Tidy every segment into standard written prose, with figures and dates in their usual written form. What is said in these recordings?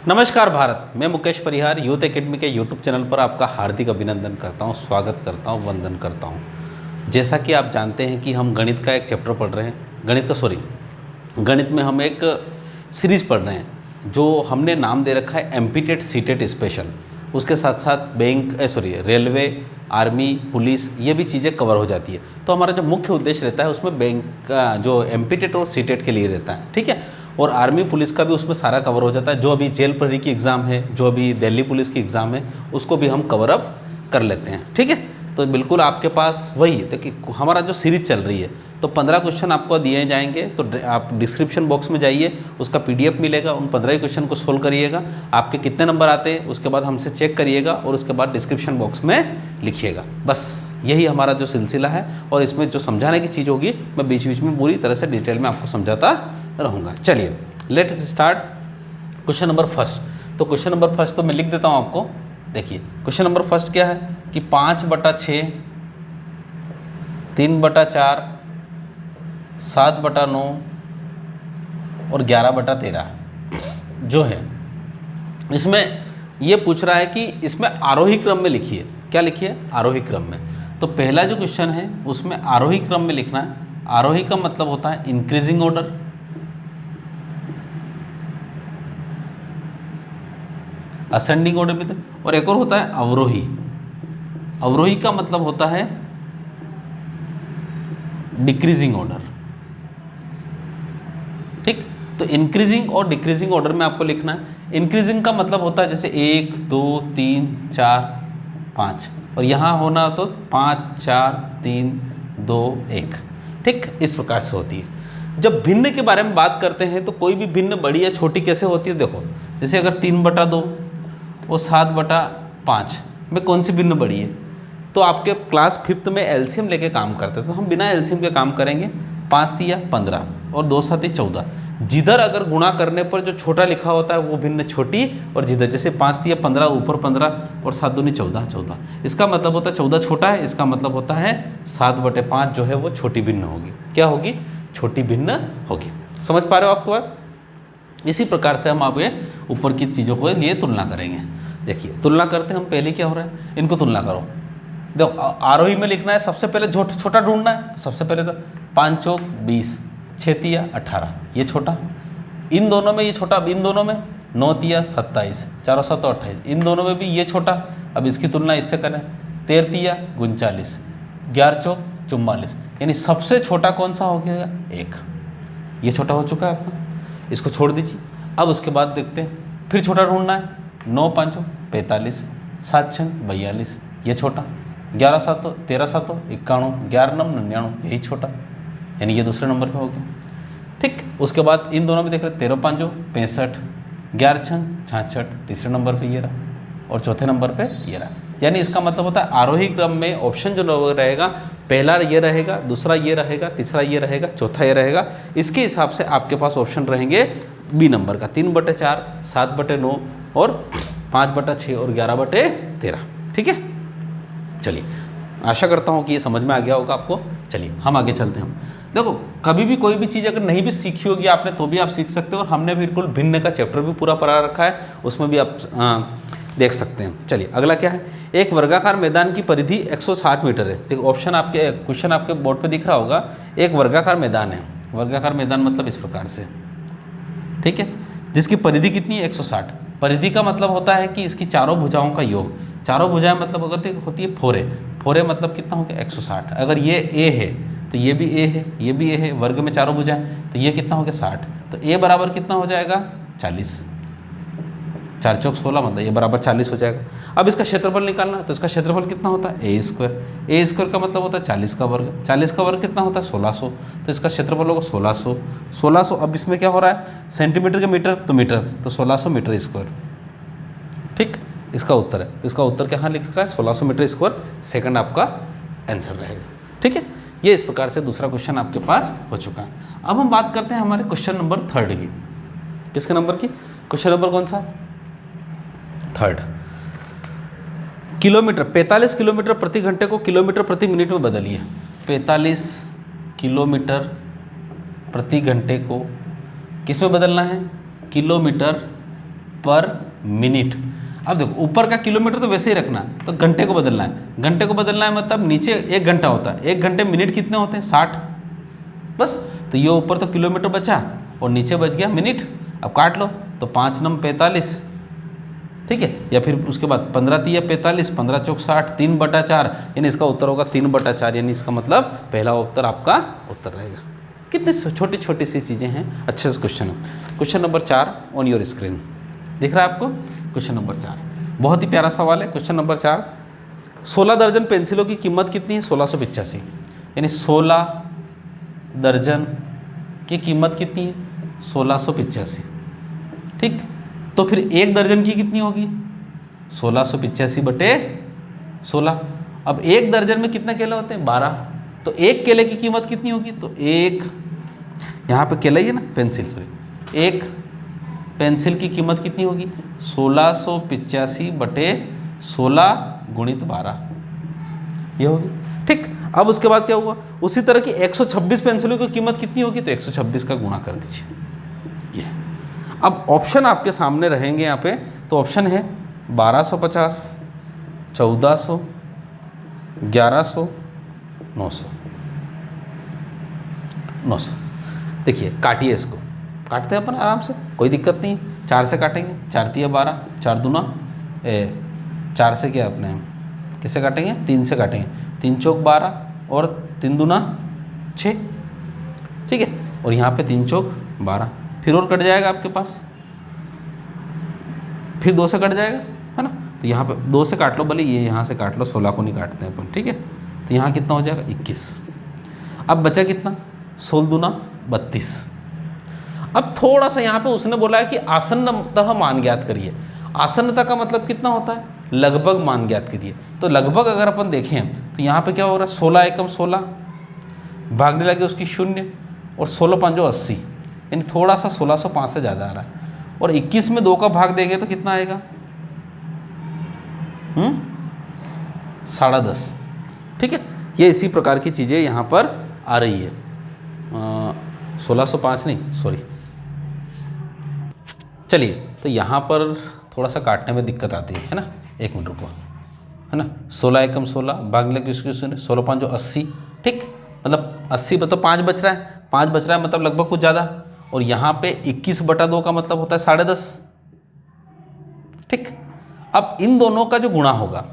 नमस्कार भारत, मैं मुकेश परिहार youth academy के यूट्यूब चैनल पर आपका हार्दिक अभिनंदन करता हूं, स्वागत करता हूं, वंदन करता हूं। जैसा कि आप जानते हैं कि हम गणित का एक चैप्टर पढ़ रहे हैं, गणित में हम एक सीरीज़ पढ़ रहे हैं जो हमने नाम दे रखा है एमपीटेट सीटेट स्पेशल। उसके साथ साथ रेलवे, आर्मी, पुलिस, ये भी चीज़ें कवर हो जाती है। तो हमारा जो मुख्य उद्देश्य रहता है उसमें बैंक का जो एमपीटेट और सीटेट के लिए रहता है, ठीक है। और आर्मी पुलिस का भी उसमें सारा कवर हो जाता है। जो अभी जेल प्रहरी की एग्ज़ाम है, जो अभी दिल्ली पुलिस की एग्ज़ाम है, उसको भी हम कवर अप कर लेते हैं, ठीक है। तो बिल्कुल आपके पास वही देखिए, हमारा जो सीरीज चल रही है तो 15 क्वेश्चन आपको दिए जाएंगे। तो आप डिस्क्रिप्शन बॉक्स में जाइए, उसका पीडीएफ मिलेगा, उन 15 क्वेश्चन को सोल्व करिएगा। आपके कितने नंबर आते हैं उसके बाद हमसे चेक करिएगा और उसके बाद डिस्क्रिप्शन बॉक्स में लिखिएगा। बस यही हमारा जो सिलसिला है और इसमें जो समझाने की चीज़ होगी मैं बीच बीच में पूरी तरह से डिटेल में आपको समझाता रहूँगा। चलिए let's start question number first. तो क्वेश्चन नंबर फर्स्ट तो मैं लिख देता हूँ आपको। देखिए क्वेश्चन नंबर फर्स्ट क्या है कि 5/6, 3/4, 7/9 और 11/13 जो है, इसमें ये पूछ रहा है कि इसमें आरोही क्रम में लिखिए। क्या लिखिए? आरोही क्रम में। तो पहला जो क्वेश्चन है उसमें आरोही क्रम में लिखना है। आरोही का मतलब होता है इंक्रीजिंग ऑर्डर, असेंडिंग ऑर्डर में, और एक और होता है अवरोही। अवरोही का मतलब होता है डिक्रीजिंग ऑर्डर, ठीक। तो इंक्रीजिंग और डिक्रीजिंग ऑर्डर में आपको लिखना है। इंक्रीजिंग का मतलब होता है जैसे 1 2 3 4 5, और यहाँ होना तो 5 4 3 2 1, ठीक। इस प्रकार से होती है। जब भिन्न के बारे में बात करते हैं तो कोई भी भिन्न बड़ी या छोटी कैसे होती है, देखो जैसे अगर 3/2 और 7/5 में कौन सी भिन्न बड़ी है, तो आपके क्लास 5th में एलसीएम लेके काम करते हैं। तो हम बिना एलसीएम के काम करेंगे। 5 3 15 और 2 7 14। जिधर अगर गुणा करने पर जो छोटा लिखा होता है वो भिन्न छोटी, और जिधर जैसे 5 3 15 ऊपर 15 और 7 दूनी 14 14, इसका मतलब होता है 14 छोटा है, इसका मतलब होता है 7/5 जो है वो छोटी भिन्न होगी। क्या होगी? छोटी भिन्न होगी। समझ पा रहे हो आपको बात? इसी प्रकार से हम आगे ऊपर की चीज़ों को लिए तुलना करेंगे। देखिए तुलना करते हैं हम। पहले क्या हो रहा है, इनको तुलना करो। देखो आरोही में लिखना है, सबसे पहले छोटा ढूंढना है। सबसे पहले तो 5 चौक 20, 6 तिया 18, ये छोटा। इन दोनों में ये छोटा, इन दोनों में 9 तिया 27, 4 7 28, इन दोनों में भी ये छोटा। अब इसकी तुलना इससे करें। 13 तिया 39, 11 चौक 44, यानी सबसे छोटा कौन सा हो गया? 1। ये छोटा हो चुका है आपका, इसको छोड़ दीजिए। अब उसके बाद देखते हैं, फिर छोटा ढूंढना है। 9 5 45, 7 6 42, ये छोटा। 11 7 13 7 51, 11 9 99, यही छोटा, यानी ये दूसरे नंबर पे हो गया, ठीक। उसके बाद इन दोनों में देख रहे, 13 5 65, 11 6 66, तीसरे नंबर पे ये रहा, और चौथे नंबर पे ये रहा। यानी इसका मतलब होता है आरोही क्रम में ऑप्शन जो रहेगा, पहला ये रहेगा, दूसरा ये रहेगा, तीसरा ये रहेगा, चौथा ये रहेगा। इसके हिसाब से आपके पास ऑप्शन रहेंगे बी नंबर का 3/4, 7/9 और 5/6 और 11/13, ठीक है। चलिए आशा करता हूँ कि ये समझ में आ गया होगा आपको। चलिए हम आगे चलते हैं। देखो कभी भी कोई भी चीज़ अगर नहीं भी सीखी होगी आपने तो भी आप सीख सकते हो, और हमने बिल्कुल भिन्न का चैप्टर भी पूरा पढ़ा रखा है, उसमें भी आप देख सकते हैं। चलिए अगला क्या है, एक वर्गाकार मैदान की परिधि 160 मीटर है। देखो ऑप्शन आपके क्वेश्चन आपके बोर्ड पे दिख रहा होगा। एक वर्गाकार मैदान है, वर्गाकार मैदान मतलब इस प्रकार से, ठीक है, जिसकी परिधि कितनी है? 160। परिधि का मतलब होता है कि इसकी चारों भुजाओं का योग। चारों भुजाएं मतलब होती है फोरे। फोरे मतलब कितना हो गया? 160। अगर ये ए है तो ये भी ए है, ये भी ए है, वर्ग में चारों भुजाएं, तो ये कितना हो गया? 60। तो ए बराबर कितना हो जाएगा? 40। 4 चौक 16, मतलब ये बराबर 40 हो जाएगा। अब इसका क्षेत्रफल निकालना, तो इसका क्षेत्रफल कितना होता है? ए स्क्वायर। ए स्क्वायर का मतलब होता है 40 का वर्ग। 40 का वर्ग कितना होता है? 1600। तो इसका क्षेत्रफल होगा 1600। 1600, अब इसमें क्या हो रहा है? सेंटीमीटर के मीटर तो मीटर, तो 1600 मीटर स्क्वायर, ठीक। इसका उत्तर है, इसका उत्तर क्या लिख रखा है? 1600 मीटर स्क्वायर सेकंड आपका आंसर रहेगा, ठीक है। ये इस प्रकार से दूसरा क्वेश्चन आपके पास हो चुका है। अब हम बात करते हैं हमारे क्वेश्चन नंबर 3 की। किसके नंबर की? क्वेश्चन नंबर कौन सा? 3। किलोमीटर, 45 किलोमीटर प्रति घंटे को किलोमीटर प्रति मिनट में बदलिए। 45 किलोमीटर प्रति घंटे को किस में बदलना है? किलोमीटर पर मिनट। अब देखो ऊपर का किलोमीटर तो वैसे ही रखना, तो घंटे को बदलना है। घंटे को बदलना है मतलब नीचे 1 घंटा होता है, 1 घंटे मिनट कितने होते हैं 60, बस। तो ये ऊपर तो किलोमीटर बचा और नीचे बच गया मिनट। अब काट लो, तो 5 नम 45, ठीक है, या फिर उसके बाद 15 तिया 45, 15 चौक 60, 3/4, यानी इसका उत्तर होगा 3/4, यानी इसका मतलब पहला उत्तर आपका उत्तर रहेगा। कितनी छोटी छोटी सी चीज़ें हैं, अच्छे से क्वेश्चन है। Question number 4 on your screen दिख रहा है आपको। क्वेश्चन नंबर 4 बहुत ही प्यारा सवाल है। क्वेश्चन नंबर 4, 16 दर्जन पेंसिलों की कीमत कितनी है 1685, यानी 16 दर्जन की कीमत कितनी है 1685, ठीक। तो फिर 1 दर्जन की कितनी होगी 1685/16। अब 1 दर्जन में कितना केला होते हैं 12, तो 1 केले की कीमत कितनी होगी, तो 1 यहाँ पे केला ही है ना, पेंसिल, सॉरी, 1 पेंसिल की कीमत कितनी होगी 1685/16 × 12, ये होगी, ठीक। अब उसके बाद क्या हुआ, उसी तरह की 126 पेंसिलों की कीमत कितनी होगी, तो 126 का गुणा कर दीजिए, ये। अब ऑप्शन आपके सामने रहेंगे यहाँ पे, तो ऑप्शन है 1250, 1400, 1100, 900। देखिए काटिए इसको, काटते हैं अपन आराम से, कोई दिक्कत नहीं। 4 से काटेंगे, 4 तिया 12, 4 दूना 4 से क्या अपने किससे काटेंगे 3 से काटेंगे, 3 चौक 12 और 3 दूना 6, ठीक है, और यहाँ पे 3 चौक 12, फिर और कट जाएगा आपके पास, फिर 2 से कट जाएगा, है ना। तो यहाँ पे 2 से काट लो, भले ये यहाँ से काट लो, 16 को नहीं काटते हैं अपन, ठीक है। तो यहाँ कितना हो जाएगा 21। अब बचा कितना 16 दूना 32। अब थोड़ा सा यहाँ पे उसने बोला है कि आसन्नतः मान ज्ञात करिए। आसन्नता का मतलब कितना होता है, लगभग मान ज्ञात करिए। तो लगभग अगर अपन देखें तो यहाँ पे क्या हो रहा है 16 एकम 16, भागने लगे उसकी 0, और 16 पंजो 80, यानी थोड़ा सा 1605 से ज़्यादा आ रहा है। और 21 में 2 का भाग देंगे तो कितना आएगा 10.5, ठीक है। ये इसी प्रकार की चीज़ें यहाँ पर आ रही है। 1605 नहीं, सॉरी, चलिए। तो यहाँ पर थोड़ा सा काटने में दिक्कत आती है ना, 1 मिनट रुको, है ना। 16 एकम 16, भाग लगे उसकी 16 पंजो 80, ठीक, मतलब 80 मतलब 5 बच रहा है, 5 बच रहा है मतलब लगभग कुछ ज़्यादा। और यहाँ पे 21/2 का मतलब होता है 10.5, ठीक। अब इन दोनों का जो गुणा होगा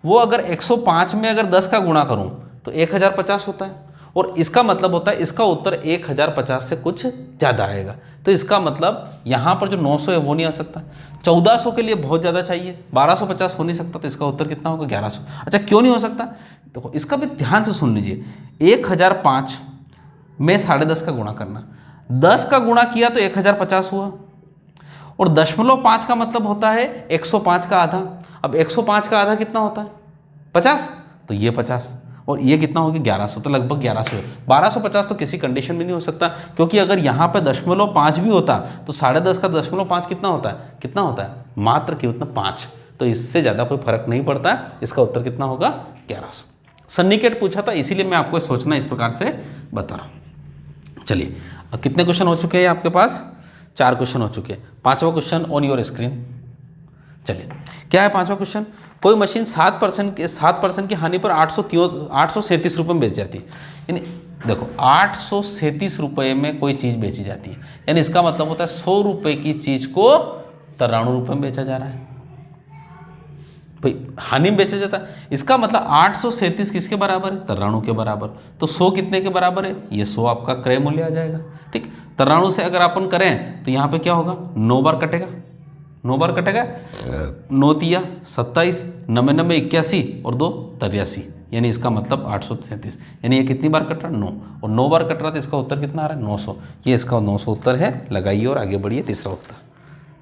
वो अगर 105 में अगर 10 का गुणा करूँ तो 1050 होता है, और इसका मतलब होता है इसका उत्तर 1050 से कुछ ज़्यादा आएगा। तो इसका मतलब यहाँ पर जो 900 है वो नहीं आ सकता, 1400 के लिए बहुत ज़्यादा चाहिए, 1250 हो नहीं सकता, तो इसका उत्तर कितना होगा 1100। अच्छा क्यों नहीं हो सकता, देखो इसका भी ध्यान से सुन लीजिए। 1005 में 10.5 का गुणा करना, 10 का गुणा किया तो 1050 हुआ, और 0.5 का मतलब होता है 105 का आधा। अब 105 का आधा कितना होता है 50, तो ये 50, और ये कितना होगी 1100, तो लगभग 1100 है। 1250 तो किसी कंडीशन में नहीं हो सकता, क्योंकि अगर यहाँ पे 0.5 भी होता तो 10.5 का 0.5 कितना होता है, कितना होता है मात्र कितना 5, तो इससे ज़्यादा कोई फर्क नहीं पड़ता है। इसका उत्तर कितना होगा 1100। सन्निकट पूछा था, इसीलिए मैं आपको सोचना इस प्रकार से बता रहा हूँ। चलिए अब कितने क्वेश्चन हो चुके हैं आपके पास, 4 क्वेश्चन हो चुके हैं। 5वां क्वेश्चन ऑन योर स्क्रीन। चलिए क्या है 5वां क्वेश्चन, कोई मशीन 7% की हानि पर 837 रुपये में बेच जाती है। यानी देखो 837 रुपये में कोई चीज़ बेची जाती है, यानी इसका मतलब होता है 100 रुपये की चीज़ को 93 रुपये में बेचा जा रहा है, भाई हानि में बेचा जाता है। इसका मतलब 837 किसके बराबर है 93 के बराबर, तो 100 कितने के बराबर है, ये 100 आपका क्रय मूल्य आ जाएगा, ठीक। 93 से अगर अपन करें तो यहाँ पे क्या होगा 9 बार कटेगा, 9 बार कटेगा, 9 तिया 27, 99 81 और 2 83, यानी इसका मतलब 837, यानी ये कितनी बार कट रहा है 9, और 9 बार कट रहा है तो इसका उत्तर कितना आ रहा है 900, ये इसका 900 उत्तर है। लगाइए और आगे बढ़िए तीसरा उत्तर,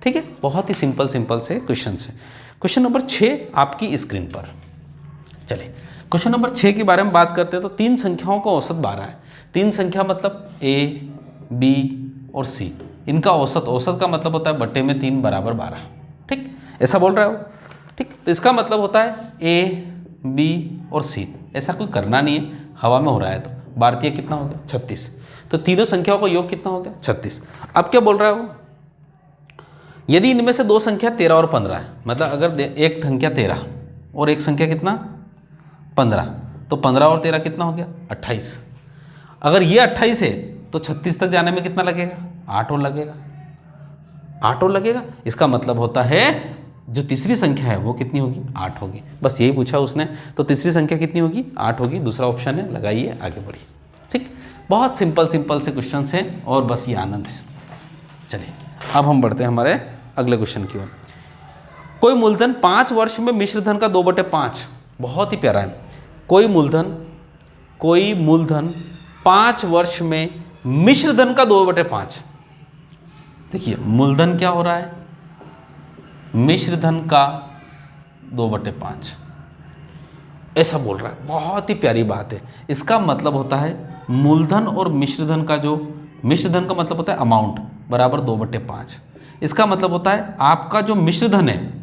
ठीक है। बहुत ही सिंपल से क्वेश्चन है। क्वेश्चन नंबर 6 आपकी स्क्रीन पर। चलिए क्वेश्चन नंबर 6 के बारे में बात करते हैं, तो 3 संख्याओं का औसत 12 है। 3 संख्या मतलब A, B और C, इनका औसत का मतलब होता है बट्टे में 3 बराबर 12, ठीक, ऐसा बोल रहा है वो, ठीक। तो इसका मतलब होता है A, B और C, ऐसा कोई करना नहीं है, हवा में हो रहा है। तो भारतीय कितना हो गया 36, तो तीनों संख्याओं का योग कितना हो गया 36। अब क्या बोल रहा है वो, यदि इनमें से दो संख्या 13 और 15 है, मतलब अगर एक संख्या 13 और एक संख्या कितना 15, तो 15 और 13 कितना हो गया 28। अगर ये 28 है तो 36 तक जाने में कितना लगेगा 8 और लगेगा, 8 और लगेगा। इसका मतलब होता है जो तीसरी संख्या है वो कितनी होगी 8 होगी। बस यही पूछा उसने, तो तीसरी संख्या कितनी होगी 8 होगी। दूसरा ऑप्शन है, लगाइए आगे बढ़िए। ठीक, बहुत सिंपल सिंपल से क्वेश्चन हैं और बस ये आनंद है। चलिए अब हम बढ़ते हैं हमारे अगले क्वेश्चन की ओर। कोई मूलधन 5 वर्ष में मिश्र धन का 2/5, बहुत ही प्यारा है। कोई मूलधन 5 वर्ष में मिश्र धन का 2/5। देखिए मूलधन क्या हो रहा है, मिश्र धन का 2/5 ऐसा बोल रहा है। बहुत ही प्यारी बात है। इसका मतलब होता है मूलधन और मिश्र धन का जो, मिश्र धन का मतलब होता है अमाउंट बराबर 2/5। इसका मतलब होता है आपका जो मिश्र धन है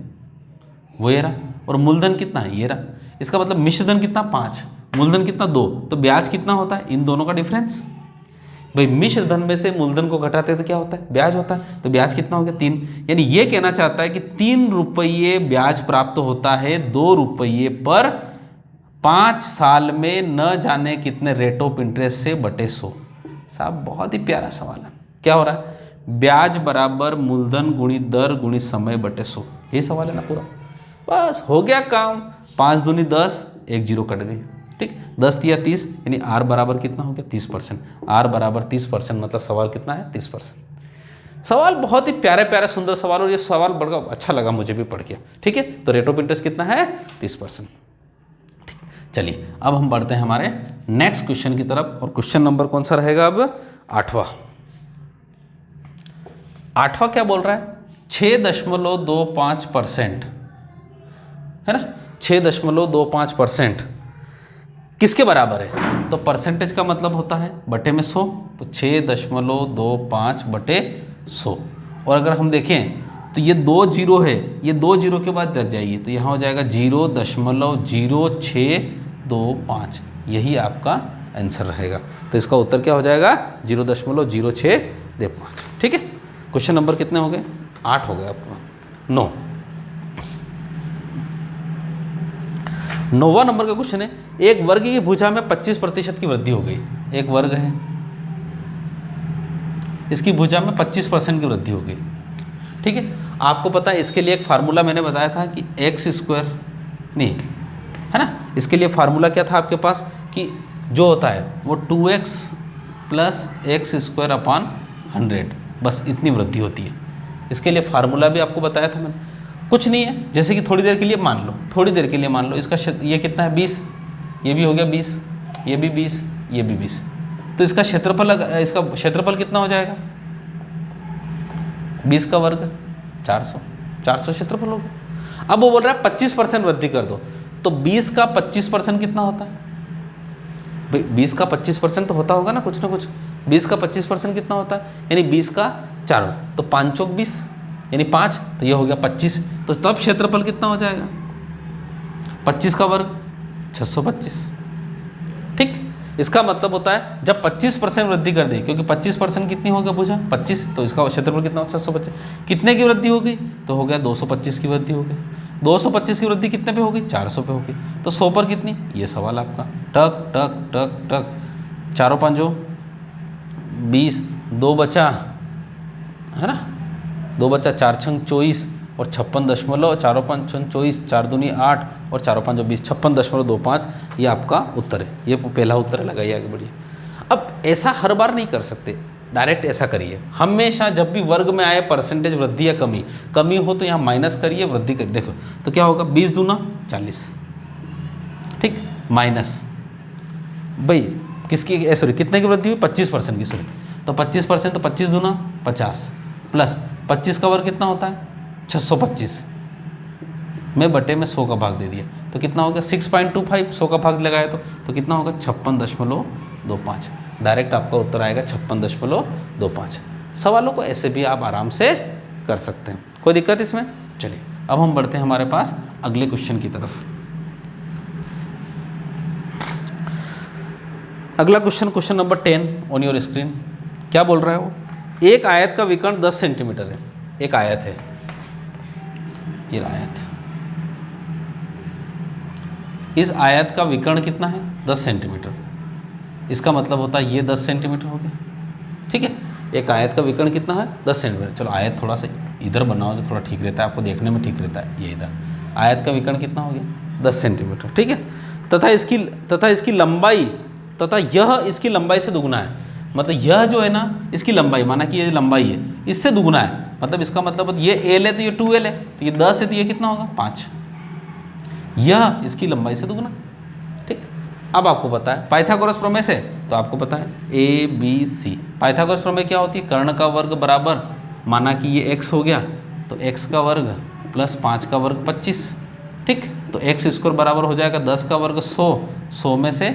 वो ये रहा और मूलधन कितना है ये रहा। इसका मतलब मिश्र धन कितना 5, मूलधन कितना 2, तो ब्याज कितना होता है इन दोनों का डिफरेंस। भाई मिश्र धन में से मूलधन को घटाते हैं तो क्या होता है ब्याज होता है, तो ब्याज कितना हो गया 3। यानी ये कहना चाहता है कि 3 रुपये ब्याज प्राप्त होता है 2 रुपये पर 5 साल में न जाने कितने रेट ऑफ इंटरेस्ट से बटे 100। साहब बहुत ही प्यारा सवाल है। क्या हो रहा है, ब्याज बराबर मूलधन गुणी दर गुणी समय बटे 100, यही सवाल है ना पूरा। बस हो गया काम। 5 दूनी 10, 1 0 कट गई। ठीक, 10 तिया 30, यानी आर बराबर कितना हो गया 30%। आर बराबर 30% मतलब सवाल कितना है 30%। सवाल बहुत ही प्यारे प्यारे सुंदर सवाल, और ये सवाल बड़ा अच्छा लगा मुझे भी पढ़ के। ठीक है, तो रेट ऑफ इंटरेस्ट कितना है 30%। ठीक, चलिए अब हम बढ़ते हैं हमारे नेक्स्ट क्वेश्चन की तरफ। और क्वेश्चन नंबर कौन सा रहेगा अब 8वां। 8वां क्या बोल रहा है, 6.25% है ना। 6.25% किसके बराबर है, तो परसेंटेज का मतलब होता है बटे में 100, तो 6.25 बटे 100। और अगर हम देखें तो ये 2 0 है, ये 2 0 के बाद लग जाइए तो यहाँ हो जाएगा 0.0625, यही आपका आंसर रहेगा। तो इसका उत्तर क्या हो जाएगा 0.0625। ठीक है, क्वेश्चन नंबर कितने हो गए 8 हो गए आपका। 9वां नंबर का क्वेश्चन है, एक वर्ग की भुजा में 25% की वृद्धि हो गई। एक वर्ग है, इसकी भुजा में 25% की वृद्धि हो गई। ठीक है, आपको पता है इसके लिए एक फार्मूला मैंने बताया था कि x² नहीं है ना, इसके लिए फार्मूला क्या था आपके पास कि जो होता है वो 2x + x² / 100, बस इतनी वृद्धि होती है। इसके लिए फार्मूला भी आपको बताया था मैंने। कुछ नहीं है, जैसे कि थोड़ी देर के लिए मान लो, थोड़ी देर के लिए मान लो इसका ये कितना है 20, ये भी हो गया 20, ये भी 20, ये भी 20, तो इसका क्षेत्रफल कितना हो जाएगा 20 का वर्ग 400 क्षेत्रफल हो गया। अब वो बोल रहा है 25% वृद्धि कर दो, तो 20 का 25% कितना होता है भाई, 20 का 25% तो होता होगा ना कुछ 20 का 25% कितना होता है, यानी 20 का 4, तो 5 चौक 20 यानी 5, तो ये हो गया 25, तो तब क्षेत्रफल कितना हो जाएगा 25 का वर्ग 625। ठीक, इसका मतलब होता है जब 25% वृद्धि कर दी, क्योंकि 25% कितनी होगा भुजा 25, तो इसका क्षेत्रफल कितना हो 625। कितने की वृद्धि हो गई, तो हो गया 225 की वृद्धि हो गई। 225 की वृद्धि कितने पे होगी 400 पे होगी, तो 100 पर कितनी, ये सवाल आपका। टक टक टक टक, 4 5 20, 2 बचा है ना, 2 बचा, 4 6 24 और 56.4 5 24, 4 दूनी 8 और 4 5 20, 56.25, ये आपका उत्तर है। ये पहला उत्तर है, लगाइए आगे बढ़िए। अब ऐसा हर बार नहीं कर सकते, डायरेक्ट ऐसा करिए। हमेशा जब भी वर्ग में आए परसेंटेज वृद्धि या कमी हो तो यहाँ माइनस करिए, वृद्धि कर देखो तो क्या होगा 20 दूना 40। ठीक, माइनस भाई किसकी सॉरी कितने की वृद्धि हुई 25% की, सॉरी तो 25%, तो 25 दूना 50 प्लस 25 का वर्ग कितना होता है 625 में बटे में 100 का भाग दे दिया, तो कितना होगा 6.25, 100 का भाग लगाया तो कितना होगा 56.25। डायरेक्ट आपका उत्तर आएगा 56.25। सवालों को ऐसे भी आप आराम से कर सकते हैं, कोई दिक्कत इसमें। चलिए अब हम बढ़ते हैं हमारे पास अगले क्वेश्चन की तरफ। अगला question number 10 on your screen. क्या बोल रहा है वो, एक आयत का विकर्ण 10 सेंटीमीटर है। एक आयत है ये आयत, इस आयत का विकर्ण कितना है 10 सेंटीमीटर, इसका मतलब होता है ये 10 सेंटीमीटर हो गया। ठीक है, एक आयत का विकर्ण कितना है 10 सेंटीमीटर। चलो आयत थोड़ा सा इधर बनाओ जो थोड़ा ठीक रहता है, आपको देखने में ठीक रहता है। ये इधर आयत का विकर्ण कितना हो गया 10 सेंटीमीटर। ठीक है, तथा इसकी लंबाई, तथा यह इसकी लंबाई से दुगुना है। मतलब यह जो है ना इसकी लंबाई, माना कि ये लंबाई है, इससे दुगुना है। मतलब इसका मतलब ये एल है तो ये 2L है, तो ये 10 है तो ये कितना होगा 5। यह इसकी लंबाई से दुगुना। ठीक, अब आपको पता है पाइथागोरस प्रमेय से, तो आपको पता है ABC। पाइथागोरस प्रमेय क्या होती है, कर्ण का वर्ग बराबर, माना कि ये x हो गया तो x का वर्ग प्लस 5 का वर्ग 25। ठीक, तो x स्क्वायर बराबर हो जाएगा 10 का वर्ग 100, 100 में से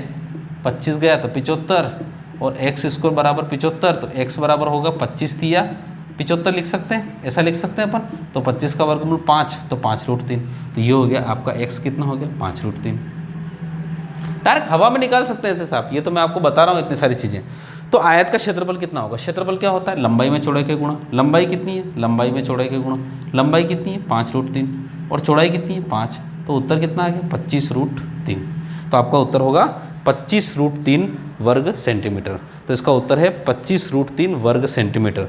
25 गया तो 75, और x स्क्वायर बराबर 75, तो x बराबर होगा 25 तिया 75 लिख सकते हैं, ऐसा लिख सकते हैं अपन। तो 25 का वर्गमूल 5, तो 5√3, तो ये हो गया आपका x कितना हो गया 5√3। डायरेक्ट हवा में निकाल सकते हैं ऐसे साहब, ये तो मैं आपको बता रहा हूँ इतनी सारी चीज़ें। तो आयत का क्षेत्रफल कितना होगा, क्षेत्रफल क्या होता है लंबाई में चौड़ाई के गुणा। लंबाई कितनी है, लंबाई में चौड़ाई के गुणा। लंबाई कितनी है 5√3, और चौड़ाई कितनी है 5, तो उत्तर कितना आ गया 25√3। तो आपका उत्तर होगा 25√3 वर्ग सेंटीमीटर। तो इसका उत्तर है 25√3 वर्ग सेंटीमीटर।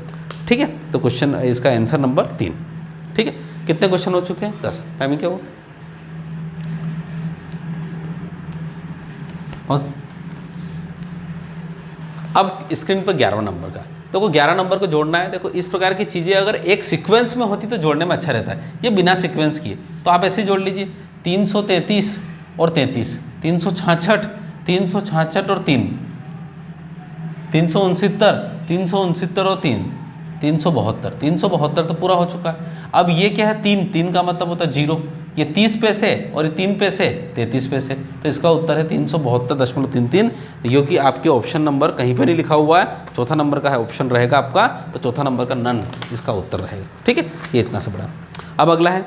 ठीक है, तो क्वेश्चन इसका आंसर नंबर 3। ठीक है, कितने क्वेश्चन हो चुके हैं 10। टाइमिंग क्या हो, और अब स्क्रीन पर 11वां नंबर का, तो 11 नंबर को जोड़ना है। देखो इस प्रकार की चीज़ें अगर एक सीक्वेंस में होती तो जोड़ने में अच्छा रहता है, ये बिना सीक्वेंस किए तो आप ऐसे जोड़ लीजिए 333 और 33, 366, 366 और 3, 369, 369 और 3, 372, 372 तो पूरा हो चुका है। अब ये क्या है 3, 3 का मतलब होता है 0, ये 30 पैसे और ये 3 पैसे 33 पैसे, तो इसका उत्तर है 372.33, जो कि आपके ऑप्शन नंबर कहीं पर नहीं लिखा हुआ है, चौथा नंबर का है ऑप्शन रहेगा आपका, तो चौथा नंबर का नन इसका उत्तर रहेगा। ठीक है, ये इतना सा बड़ा। अब अगला है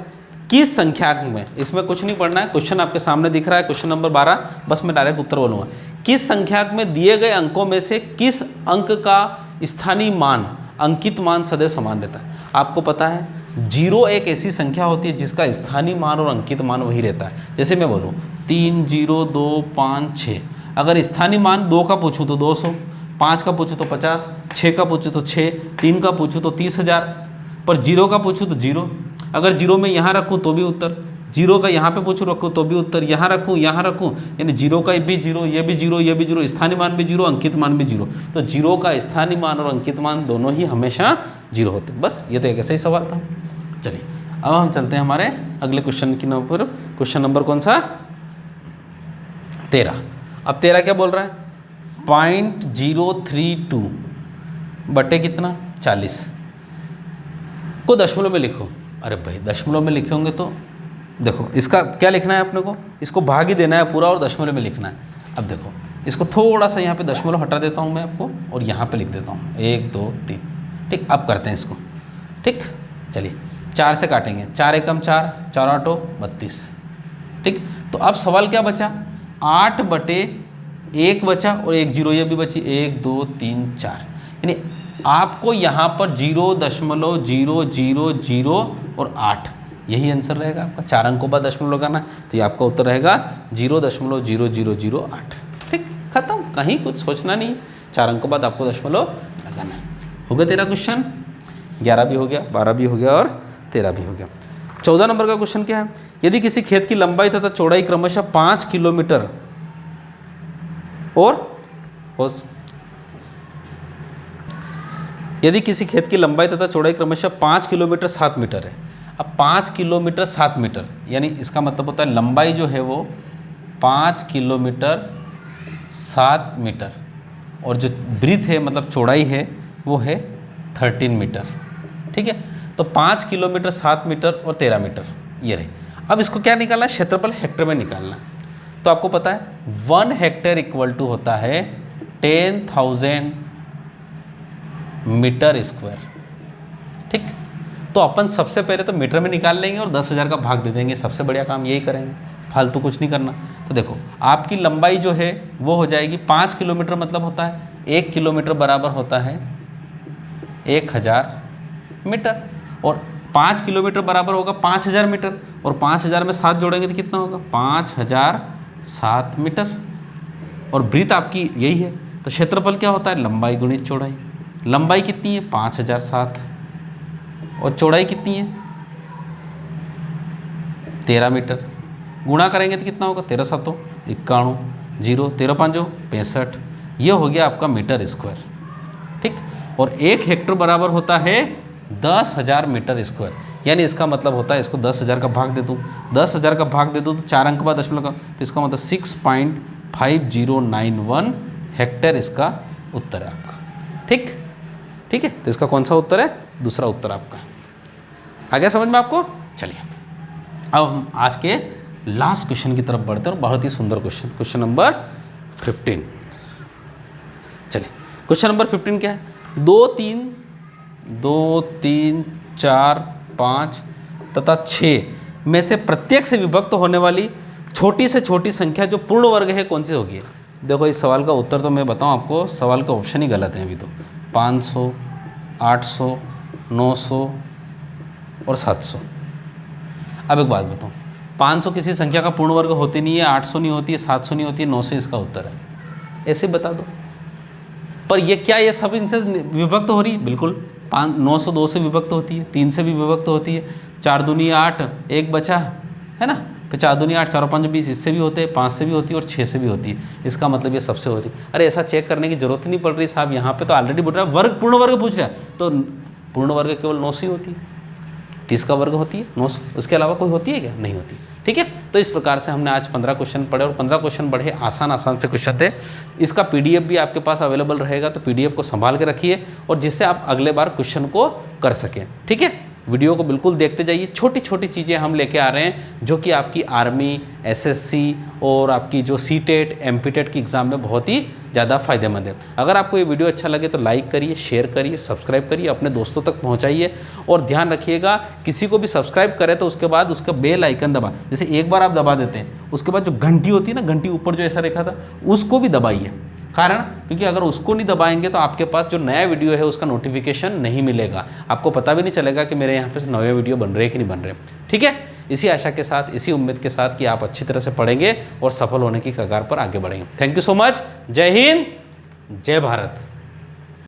किस संख्याक में, इसमें कुछ नहीं पढ़ना है, क्वेश्चन आपके सामने दिख रहा है, क्वेश्चन नंबर 12, बस मैं डायरेक्ट उत्तर बोलूँगा। किस संख्याक में दिए गए अंकों में से किस अंक का स्थानीय मान, अंकित मान सदैव समान रहता है। आपको पता है 0 एक ऐसी संख्या होती है जिसका स्थानीय मान और अंकित मान वही रहता है। जैसे मैं बोलूँ 3, 0, 2, 5, 6, अगर स्थानीय मान 2 का पूछूँ तो 200, 5 का पूछूँ तो 50, 6 का पूछूँ तो 6, 3 का पूछूँ तो 30,000, पर 0 का पूछूँ तो 0। अगर 0 में यहाँ रखूँ तो भी उत्तर, 0 का यहाँ पे पूछूँ रखूँ तो भी उत्तर, यहाँ रखूँ यहाँ रखूँ, यानी 0 का भी 0, ये भी 0, ये भी 0, स्थानीय मान भी 0, अंकित मान भी 0। तो 0 का स्थानीय मान और अंकित मान दोनों ही हमेशा 0 होते हैं। बस ये तो एक ऐसा ही सवाल था। चलिए अब हम चलते हैं हमारे अगले क्वेश्चन की नंबर, क्वेश्चन नंबर कौन सा 13। अब 13 क्या बोल रहा है 0.032 बटे कितना 40 को दशमलव में लिखो। अरे भाई दशमलव में लिखे होंगे तो देखो इसका क्या लिखना है अपने को, इसको भाग ही देना है पूरा और दशमलव में लिखना है। अब देखो इसको थोड़ा सा यहाँ पे दशमलव हटा देता हूँ मैं आपको और यहाँ पे लिख देता हूँ 1 2 3। ठीक, अब करते हैं इसको। ठीक, चलिए 4 से काटेंगे, 4 एकम 4, 4 आठो 32। ठीक, तो अब सवाल क्या बचा 8 बटे 1 बचा और 1 0 ये भी बची 1 2 3 4, यानी आपको यहाँ पर 0.000 और 8 यही आंसर रहेगा आपका। 4 अंकों बाद दशमलव लगाना, तो ये आपका उत्तर रहेगा 0.0008। ठीक, खत्म, कहीं कुछ सोचना नहीं, 4 अंकों बाद आपको दशमलव लगाना है। हो गया तेरा क्वेश्चन, 11 भी हो गया, 12 भी हो गया और 13 भी हो गया। 14 नंबर का क्वेश्चन क्या है, यदि किसी खेत की लंबाई तथा चौड़ाई क्रमशः 5 किलोमीटर और यदि किसी खेत की लंबाई तथा चौड़ाई क्रमशः 5 किलोमीटर 7 मीटर है। अब 5 किलोमीटर 7 मीटर यानी इसका मतलब होता है लंबाई जो है वो 5 किलोमीटर 7 मीटर और जो ब्रीथ है मतलब चौड़ाई है वो है 13 मीटर। ठीक है, तो 5 किलोमीटर 7 मीटर और 13 मीटर ये रहे। अब इसको क्या निकालना है, क्षेत्रफल हेक्टर में निकालना। तो आपको पता है 1 हेक्टेयर इक्वल टू होता है 10,000 मीटर स्क्वायर। ठीक, तो अपन सबसे पहले तो मीटर में निकाल लेंगे और 10,000 का भाग दे देंगे, सबसे बढ़िया काम यही करेंगे, फालतू कुछ नहीं करना। तो देखो आपकी लंबाई जो है वो हो जाएगी 5 किलोमीटर मतलब होता है 1 किलोमीटर बराबर होता है 1000 मीटर और 5 किलोमीटर बराबर होगा 5000 मीटर, और 5000 में 7 जोड़ेंगे तो कितना होगा 5007 मीटर। और ब्रीथ आपकी यही है, तो क्षेत्रफल क्या होता है लंबाई गुणित चौड़ाई। लंबाई कितनी है 5007 और चौड़ाई कितनी है 13 मीटर। गुणा करेंगे तो कितना होगा 13 7 51, 0 13 5 65। ये हो गया आपका मीटर स्क्वायर, ठीक। और 1 हेक्टर बराबर होता है 10,000 मीटर स्क्वायर, यानी इसका मतलब होता है, इसको 10,000 का भाग दे दूँ, 10,000 का भाग दे दूँ तो 4 अंक बाद दशमलव का, तो इसका मतलब 6.5091 हेक्टेयर इसका उत्तर है आपका, ठीक। ठीक है, तो इसका कौन सा उत्तर है, दूसरा उत्तर आपका। आ गया समझ में आपको। चलिए अब हम आज के लास्ट क्वेश्चन की तरफ बढ़ते हैं, और बहुत ही सुंदर क्वेश्चन, क्वेश्चन नंबर 15। चलिए क्वेश्चन नंबर 15 क्या है, 2 3 4 5 तथा 6 में से प्रत्येक से विभक्त होने वाली छोटी से छोटी संख्या जो पूर्ण वर्ग है कौन सी होगी। देखो इस सवाल का उत्तर तो मैं बताऊं आपको, सवाल का ऑप्शन ही गलत है अभी तो, 500 800 900 और 700। अब एक बात बताऊं, 500 किसी संख्या का पूर्ण वर्ग होती नहीं है, 800 नहीं होती है, 700 नहीं होती है, 900 इसका उत्तर है, ऐसे बता दो। पर ये क्या ये सब इनसे विभक्त हो रही है, बिल्कुल 902 से विभक्त होती है, 3 से भी विभक्त होती है, 4 दूनी 8 1 बचा है ना, फिर 4 दूनी 8 4 5 20, इससे भी होते हैं, 5 से भी होती है और 6 से भी होती है, इसका मतलब ये सबसे होती है। अरे ऐसा चेक करने की जरूरत ही नहीं पड़ रही साहब, यहाँ पे तो ऑलरेडी बोल रहा है वर्ग, पूर्ण वर्ग पूछ रहा है, तो पूर्ण वर्ग केवल 9 से ही होती है, 30 का वर्ग होती है 900, उसके अलावा कोई होती है क्या, नहीं होती, ठीक है। तो इस प्रकार से हमने आज 15 क्वेश्चन पढ़े, और 15 क्वेश्चन बड़े आसान से क्वेश्चन थे। इसका पीडीएफ भी आपके पास अवेलेबल रहेगा, तो पीडीएफ को संभाल के रखिए, और जिससे आप अगले बार क्वेश्चन को कर सकें, ठीक है। वीडियो को बिल्कुल देखते जाइए, छोटी छोटी चीज़ें हम लेके आ रहे हैं जो कि आपकी आर्मी, एसएससी और आपकी जो सीटेट एमपीटेट की एग्ज़ाम में बहुत ही ज़्यादा फायदेमंद है। अगर आपको ये वीडियो अच्छा लगे तो लाइक करिए, शेयर करिए, सब्सक्राइब करिए, अपने दोस्तों तक पहुंचाइए, और ध्यान रखिएगा किसी को भी सब्सक्राइब करें तो उसके बाद उसका बेल आइकन दबा, जैसे एक बार आप दबा देते हैं उसके बाद जो घंटी होती है ना, घंटी ऊपर जो ऐसा लिखा था उसको भी दबाइए, कारण क्योंकि अगर उसको नहीं दबाएंगे तो आपके पास जो नया वीडियो है उसका नोटिफिकेशन नहीं मिलेगा, आपको पता भी नहीं चलेगा कि मेरे यहाँ पे नए वीडियो बन रहे हैं कि नहीं बन रहे, ठीक है। इसी आशा के साथ, इसी उम्मीद के साथ कि आप अच्छी तरह से पढ़ेंगे और सफल होने की कगार पर आगे बढ़ेंगे। Thank you so much. जय हिंद, जय भारत।